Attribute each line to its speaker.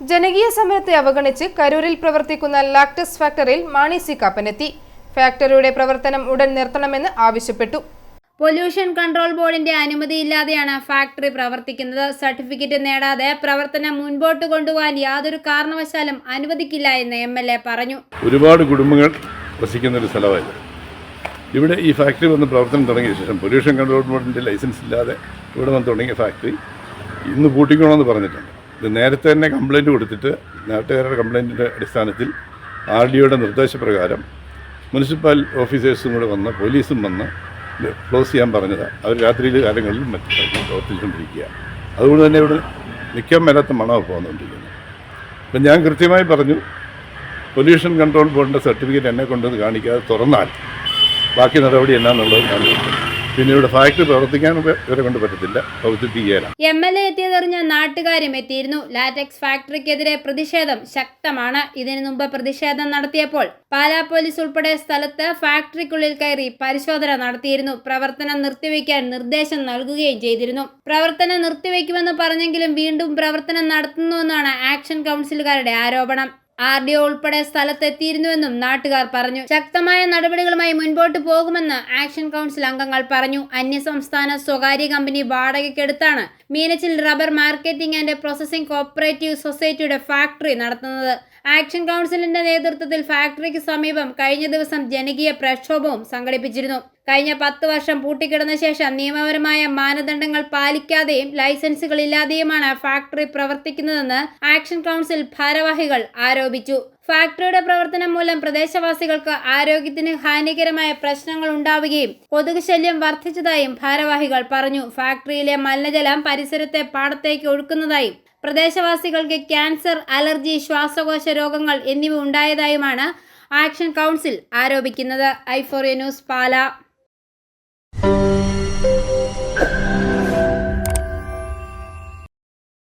Speaker 1: ജനകീയ സമരത്തെ അവഗണിച്ച് കരൂരിൽ പ്രവർത്തിക്കുന്ന ലാക്ടസ് ഫാക്ടറിയിൽ മാണി സി കാപ്പനെത്തി. ഫാക്ടറിയുടെ പ്രവർത്തനം ഉടൻ നിർത്തണമെന്ന് ആവശ്യപ്പെട്ടു.
Speaker 2: പൊല്യൂഷൻ കൺട്രോൾ ബോർഡിന്റെ അനുമതിയില്ലാതെയാണ് ഫാക്ടറി പ്രവർത്തിക്കുന്നത്. സർട്ടിഫിക്കറ്റ് നേടാതെ പ്രവർത്തനം മുൻപോട്ട് കൊണ്ടുപോകാൻ യാതൊരു കാരണവശാലും അനുവദിക്കില്ല എന്ന് MLA പറഞ്ഞു.
Speaker 3: ഒരുപാട് കുടുംബങ്ങൾ വസിക്കുന്ന ഒരു സ്ഥലമായത്. ഇവിടെ ഈ ഫാക്ടറി വന്ന് പ്രവർത്തനം തുടങ്ങിയ ശേഷം പൊല്യൂഷൻ കൺട്രോൾ ബോർഡിന്റെ ലൈസൻസ് ഇല്ലാതെ ഇവിടെ വന്ന് തുടങ്ങിയ ഫാക്ടറി ഇന്ന് പൂട്ടിക്കണമെന്ന് പറഞ്ഞിട്ടുണ്ട്. ഇത് നേരത്തെ തന്നെ കംപ്ലയിൻറ്റ് കൊടുത്തിട്ട് നാട്ടുകാരുടെ കംപ്ലയിൻറ്റിൻ്റെ അടിസ്ഥാനത്തിൽ RDOയുടെ നിർദ്ദേശപ്രകാരം മുനിസിപ്പൽ ഓഫീസേഴ്സും കൂടെ വന്ന് പോലീസും വന്ന് ക്ലോസ് ചെയ്യാൻ പറഞ്ഞതാണ്. അവർ രാത്രിയിൽ കാലങ്ങളിൽ മറ്റു പ്രവർത്തിച്ചുകൊണ്ടിരിക്കുക. അതുകൊണ്ട് തന്നെ ഇവിടെ നിൽക്കാൻ മേലാത്ത മണമാണ് പോകുന്നുകൊണ്ടിരിക്കുന്നത്. അപ്പം ഞാൻ കൃത്യമായി പറഞ്ഞു, പൊല്യൂഷൻ കൺട്രോൾ ബോർഡിൻ്റെ സർട്ടിഫിക്കറ്റ് എന്നെ കൊണ്ടത് കാണിക്കാതെ തുറന്നാൽ ബാക്കി നടപടി എന്നാന്നുള്ളത് കാണിക്കും. പിന്നെ ഇവിടെ ഫാക്ടറി പ്രവർത്തിക്കാൻ ഇവരെ കൊണ്ട് പറ്റത്തില്ല, പ്രവർത്തിപ്പിക്കുകയാണ്.
Speaker 2: MLA എത്തിയതറിഞ്ഞ നാട്ടുകാരും എത്തിയിരുന്നു. ലാറ്റക്സ് ഫാക്ടറിക്കെതിരെ പ്രതിഷേധം ശക്തമാണ്. ഇതിനു മുമ്പ് പ്രതിഷേധം നടത്തിയപ്പോൾ പാലാ പോലീസ് ഉൾപ്പെടെ സ്ഥലത്ത് ഫാക്ടറിക്കുള്ളിൽ കയറി പരിശോധന നടത്തിയിരുന്നു. പ്രവർത്തനം നിർത്തിവെക്കാൻ നിർദ്ദേശം നൽകുകയും ചെയ്തിരുന്നു. പ്രവർത്തനം നിർത്തിവെക്കുമെന്ന് പറഞ്ഞെങ്കിലും വീണ്ടും പ്രവർത്തനം നടത്തുന്നുവെന്നാണ് ആക്ഷൻ കൗൺസിലുകാരുടെ ആരോപണം. RDO ഉൾപ്പെടെ സ്ഥലത്തെത്തിയിരുന്നുവെന്നും നാട്ടുകാർ പറഞ്ഞു. ശക്തമായ നടപടികളുമായി മുൻപോട്ട് പോകുമെന്ന് ആക്ഷൻ കൗൺസിൽ അംഗങ്ങൾ പറഞ്ഞു. അന്യസംസ്ഥാന സ്വകാര്യ കമ്പനി വാടകയ്ക്കെടുത്താണ് Meenachil rubber marketing and processing cooperative സൊസൈറ്റിയുടെ ഫാക്ടറി നടത്തുന്നത്. ആക്ഷൻ കൗൺസിലിന്റെ നേതൃത്വത്തിൽ ഫാക്ടറിക്ക് സമീപം കഴിഞ്ഞ ദിവസം ജനകീയ പ്രക്ഷോഭവും സംഘടിപ്പിച്ചിരുന്നു. കഴിഞ്ഞ 10 വർഷം പൂട്ടിക്കിടന്ന ശേഷം നിയമപരമായ മാനദണ്ഡങ്ങൾ പാലിക്കാതെയും ലൈസൻസുകൾ ഇല്ലാതെയുമാണ് ഫാക്ടറി പ്രവർത്തിക്കുന്നതെന്ന് ആക്ഷൻ കൗൺസിൽ ഭാരവാഹികൾ ആരോപിച്ചു. ഫാക്ടറിയുടെ പ്രവർത്തനം മൂലം പ്രദേശവാസികൾക്ക് ആരോഗ്യത്തിന് ഹാനികരമായ പ്രശ്നങ്ങൾ ഉണ്ടാവുകയും കൊതുക് ശല്യം വർദ്ധിച്ചതായും ഭാരവാഹികൾ പറഞ്ഞു. ഫാക്ടറിയിലെ മലിനജലം പരിസരത്തെ പാടത്തേക്ക് ഒഴുക്കുന്നതായും പ്രദേശവാസികൾക്ക് ക്യാൻസർ, അലർജി, ശ്വാസകോശ രോഗങ്ങൾ എന്നിവ ഉണ്ടായതായുമാണ് ആക്ഷൻ കൗൺസിൽ ആരോപിക്കുന്നത്. i4A news, Pala.